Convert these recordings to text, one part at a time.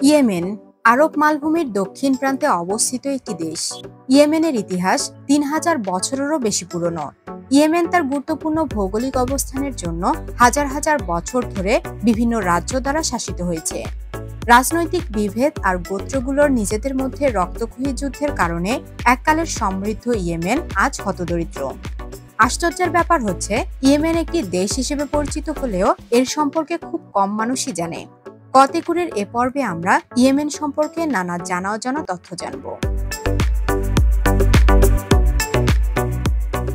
Yemen আরব মালভূমির দক্ষিণ প্রান্তে অবস্থিত একটি দেশ। ইয়েমেনের ইতিহাস ৩,০০০ বছরেরও বেশি পুরনো। ইয়েমেন তার গুরুত্বপূর্ণ ভৌগোলিক অবস্থানের জন্য হাজার হাজার বছর ধরে বিভিন্ন রাজ্য দ্বারা শাসিত হয়েছে। রাজনৈতিক বিভেদ আর গোত্রগুলোর নিজেদের মধ্যে রক্তক্ষয়ী যুদ্ধের কারণে এককালের সমৃদ্ধ ইয়েমেন আজ হতদরিদ্র। আশ্চর্যের ব্যাপার হচ্ছে, ইয়েমেন একটি দেশ হিসেবে পরিচিত হলেও এর সম্পর্কে খুব কম মানুষই জানে। কতেকুরের এ পর্বে আমরা ইয়েমেন সম্পর্কে নানা জানা অজানা তথ্য জানব।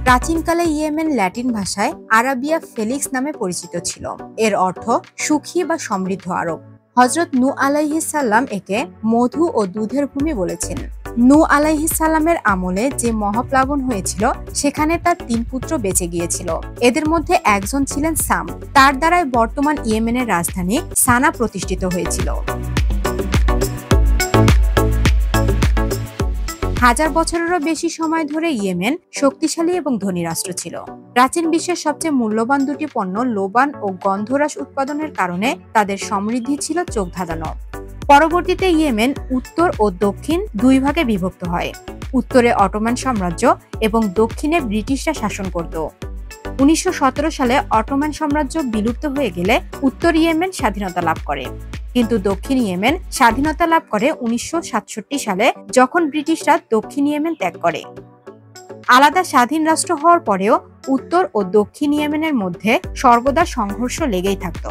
প্রাচীনকালে ইয়েমেন ল্যাটিন ভাষায় আরাবিয়া ফেলিক্স নামে পরিচিত ছিল। এর অর্থ সুখী বা সমৃদ্ধ আরব। হযরত নূহ আলাইহিস সালাম একে মধু ও দুধের ভূমি বলেছেন। নূহ আলাইহিস সালামের আমলে যে মহাপ্লাবন হয়েছিল সেখানে তার ৩ পুত্র বেঁচে গিয়েছিল। এদের মধ্যে একজন ছিলেন সাম। তার দ্বারাই বর্তমান ইয়েমেনের রাজধানী সানা প্রতিষ্ঠিত হয়েছিল। হাজার বছরেরও বেশি সময় ধরে ইয়েমেন শক্তিশালী এবং ধনী রাষ্ট্র ছিল। প্রাচীন বিশ্বের সবচেয়ে মূল্যবান দুটি পণ্য লোবান ও গন্ধরাস উৎপাদনের কারণে তাদের সমৃদ্ধি ছিল চোখ ধাঁধানো। পরবর্তীতে ইয়েমেন উত্তর ও দক্ষিণ ২ ভাগে বিভক্ত হয়। উত্তরে অটোমান সাম্রাজ্য এবং দক্ষিণে ব্রিটিশরা শাসন করত। ১৯১৭ সালে অটোমান সাম্রাজ্য বিলুপ্ত হয়ে গেলে উত্তর ইয়েমেন স্বাধীনতা লাভ করে, কিন্তু দক্ষিণ ইয়েমেন স্বাধীনতা লাভ করে ১৯৬৭ সালে, যখন ব্রিটিশরা দক্ষিণ ইয়েমেন ত্যাগ করে। আলাদা স্বাধীন রাষ্ট্র হওয়ার পরেও উত্তর ও দক্ষিণ ইয়েমেনের মধ্যে সর্বদা সংঘর্ষ লেগেই থাকত।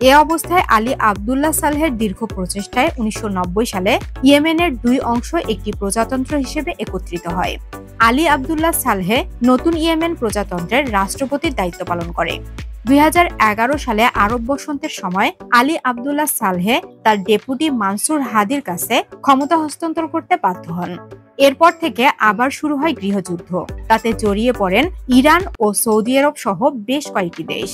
এ অবস্থায় আলী আবদুল্লাহ সালেহের দীর্ঘ প্রচেষ্টায় ১৯৯০ সালে ইয়েমেনের ২ অংশ একটি প্রজাতন্ত্র হিসেবে একত্রিত হয়। আলী আবদুল্লাহ সালেহ নতুন ইয়েমেন প্রজাতন্ত্রের রাষ্ট্রপতির দায়িত্ব পালন করে। ২০১১ সালে আরব বসন্তের সময় আলী আবদুল্লাহ সালেহ তার ডেপুটি মানসুর হাদির কাছে ক্ষমতা হস্তান্তর করতে বাধ্য হন। এরপর থেকে আবার শুরু হয় গৃহযুদ্ধ। তাতে জড়িয়ে পড়েন ইরান ও সৌদি আরব সহ বেশ কয়েকটি দেশ।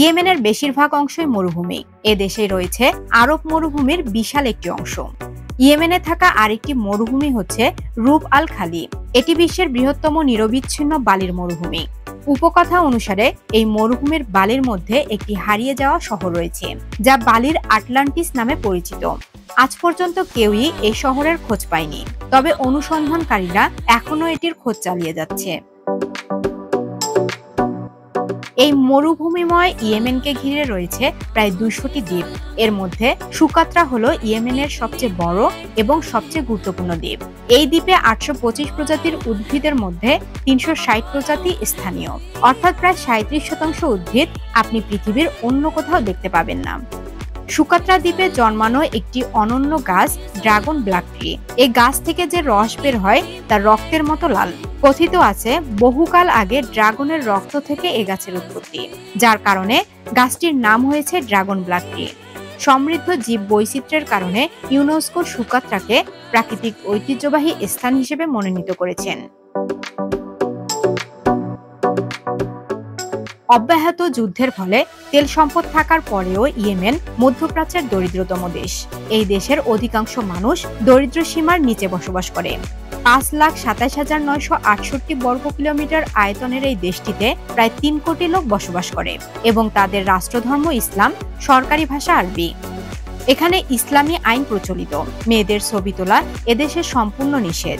ইয়েমেনের বেশিরভাগ অংশই মরুভূমি। এ দেশে রয়েছে আরব মরুভূমির বিশাল একটি অংশ। ইয়েমেনে থাকা আরেকটি মরুভূমি হচ্ছে রুব আল খালি। এটি বিশ্বের বৃহত্তম নিরবিচ্ছিন্ন বালির মরুভূমি। উপকথা অনুসারে এই মরুভূমির বালির মধ্যে একটি হারিয়ে যাওয়া শহর রয়েছে, যা বালির আটলান্টিস নামে পরিচিত। আজ পর্যন্ত কেউই এই শহরের খোঁজ পায়নি, তবে অনুসন্ধানকারীরা এখনো এটির খোঁজ চালিয়ে যাচ্ছে। এই মরুভূমিময় ইয়েমেনকে ঘিরে রয়েছে প্রায় ২০০টি দ্বীপ। এর মধ্যে সুকাত্রা হলো ইয়েমেনের সবচেয়ে বড় এবং সবচেয়ে গুরুত্বপূর্ণ দ্বীপ। এই দ্বীপে ৮২৫ প্রজাতির উদ্ভিদের মধ্যে ৩৬০ প্রজাতি স্থানীয়, অর্থাৎ প্রায় ৩৭% উদ্ভিদ আপনি পৃথিবীর অন্য কোথাও দেখতে পাবেন না। সুকাত্রা দ্বীপে জন্মানো একটি অনন্য গাছ ড্রাগন ব্ল্যাক ট্রি। এই গাছ থেকে যে রস বের হয় তা রক্তের মতো লাল। কথিত আছে বহুকাল আগে ড্রাগনের রক্ত থেকে এ গাছের উৎপত্তি, যার কারণে গাছটির নাম হয়েছে ড্রাগন ব্ল্যাক ট্রি। সমৃদ্ধ জীব বৈচিত্র্যের কারণে ইউনেস্কো সুকাত্রাকে প্রাকৃতিক ঐতিহ্যবাহী স্থান হিসেবে মনোনীত করেছেন। অব্যাহত যুদ্ধের ফলে তেল সম্পদ থাকার পরেও ইয়েমেন মধ্যপ্রাচ্যের দরিদ্রতম দেশ। এই দেশের অধিকাংশ মানুষ দরিদ্র সীমার নিচে বসবাস করে। ৫,২৭,৯৬৮ বর্গ কিলোমিটার আয়তনের এই দেশটিতে প্রায় ৩ কোটি লোক বসবাস করে এবং তাদের রাষ্ট্রধর্ম ইসলাম, সরকারি ভাষা আরবি। এখানে ইসলামী আইন প্রচলিত। মেয়েদের ছবি তোলা এদেশে সম্পূর্ণ নিষেধ।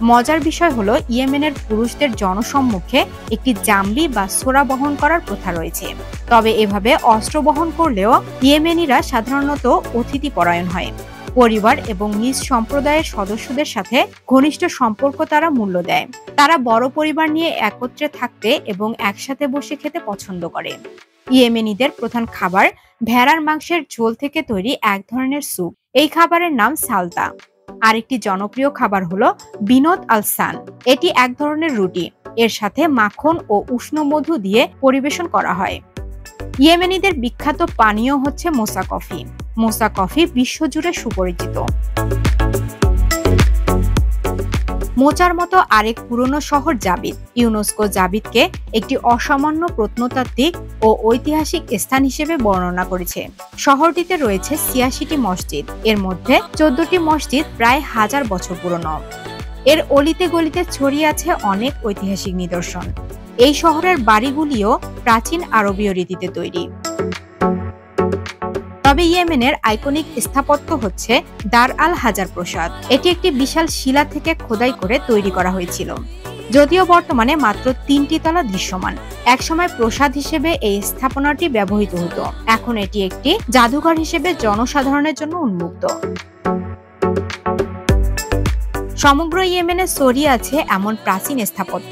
মজার বিষয় হলো ইয়েমেনের পুরুষদের জনসম্মুখে একটি জাম্বি বা ছোরা বহন করার প্রথা রয়েছে। তবে এভাবে অস্ত্র বহন করলেও ইয়েমেনিরা সাধারণত অতিথি পরায়ণ হয়। পরিবার এবং নিজ সম্প্রদায়ের সদস্যদের সাথে ঘনিষ্ঠ সম্পর্ক তারা মূল্য দেয়। তারা বড় পরিবার নিয়ে একত্রে থাকতে এবং একসাথে বসে খেতে পছন্দ করে। ইয়েমেনিদের প্রধান খাবার ভেড়ার মাংসের ঝোল থেকে তৈরি এক ধরনের স্যুপ। এই খাবারের নাম সালতা। আরেকটি জনপ্রিয় খাবার হলো বিনোদ আল সান। এটি এক ধরনের রুটি। এর সাথে মাখন ও উষ্ণ মধু দিয়ে পরিবেশন করা হয়। ইয়েমেনিদের বিখ্যাত পানীয় হচ্ছে মোসা কফি। মোসা কফি বিশ্বজুড়ে সুপরিচিত। মোচার মতো আরেক পুরনো শহর জাবিদ। ইউনেস্কো জাবিদকে একটি অসামান্য প্রত্নতাত্ত্বিক ও ঐতিহাসিক স্থান হিসেবে বর্ণনা করেছে। শহরটিতে রয়েছে ৮৬টি মসজিদ। এর মধ্যে ১৪টি মসজিদ প্রায় ১০০০ বছর পুরনো। এর অলিতে গলিতে ছড়িয়ে আছে অনেক ঐতিহাসিক নিদর্শন। এই শহরের বাড়িগুলিও প্রাচীন আরবীয় রীতিতে তৈরি। তবে ইয়েমেনের আইকনিক স্থাপত্য হচ্ছে দার আল হাজার প্রাসাদ। এটি একটি বিশাল শিলা থেকে খোদাই করে তৈরি করা হয়েছিল, যদিও বর্তমানে মাত্র 3টি তলা দৃশ্যমান। একসময় প্রাসাদ হিসেবে এই স্থাপনাটি ব্যবহৃত হতো, এখন এটি একটি জাদুঘর হিসেবে জনসাধারণের জন্য উন্মুক্ত। সমগ্র ইয়েমেনে ছড়িয়ে আছে এমন প্রাচীন স্থাপত্য।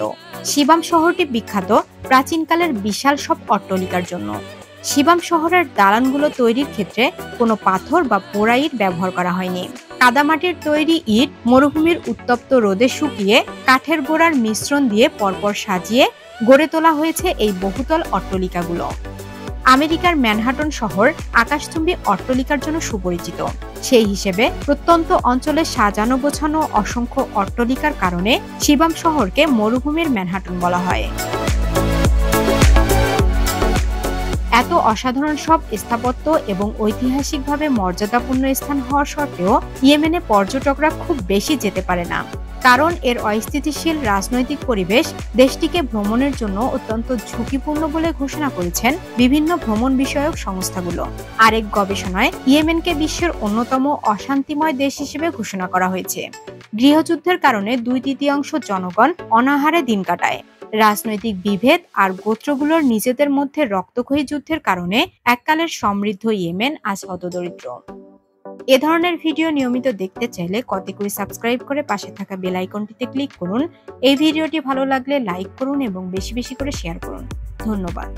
শিবাম শহরটি বিখ্যাত প্রাচীনকালের বিশাল সব অট্টালিকার জন্য। শিবাম শহরের দালানগুলো তৈরির ক্ষেত্রে কোনো পাথর বা পোড়া ইট ব্যবহার করা হয়নি। কাদামাটির তৈরি ইট মরুভূমির উত্তপ্ত রোদে শুকিয়ে কাঠের গোড়ার মিশ্রণ দিয়ে পরপর সাজিয়ে গড়ে তোলা হয়েছে এই বহুতল অট্টালিকাগুলো। আমেরিকার ম্যানহাটন শহর আকাশচুম্বী অট্টালিকার জন্য সুপরিচিত। সেই হিসেবে প্রত্যন্ত অঞ্চলে সাজানো গোছানো অসংখ্য অট্টালিকার কারণে শিবাম শহরকে মরুভূমির ম্যানহাটন বলা হয়। এত অসাধারণ সব স্থাপত্য এবং ঐতিহাসিকভাবে মর্যাদাপূর্ণ স্থান হওয়া সত্ত্বেও ইয়েমেনে পর্যটকরা খুব বেশি যেতে পারে না, কারণ এর অস্থিতিশীল রাজনৈতিক পরিবেশ দেশটিকে ভ্রমণের জন্য অত্যন্ত ঝুঁকিপূর্ণ বলে ঘোষণা করেছেন বিভিন্ন ভ্রমণ বিষয়ক সংস্থাগুলো। আরেক গবেষণায় ইয়েমেনকে বিশ্বের অন্যতম অশান্তিময় দেশ হিসেবে ঘোষণা করা হয়েছে। গৃহযুদ্ধের কারণে 2/3 জনগণ অনাহারে দিন কাটায়। রাজনৈতিক বিভেদ আর গোত্রগুলোর নিজেদের মধ্যে রক্তক্ষয়ী যুদ্ধের কারণে এককালের সমৃদ্ধ ইয়েমেন আজ হতদরিদ্র। এ ধরনের ভিডিও নিয়মিত দেখতে চাইলে কতগুলি সাবস্ক্রাইব করে পাশে থাকা বেল আইকনটিতে ক্লিক করুন। এই ভিডিওটি ভালো লাগলে লাইক করুন এবং বেশি বেশি করে শেয়ার করুন। ধন্যবাদ।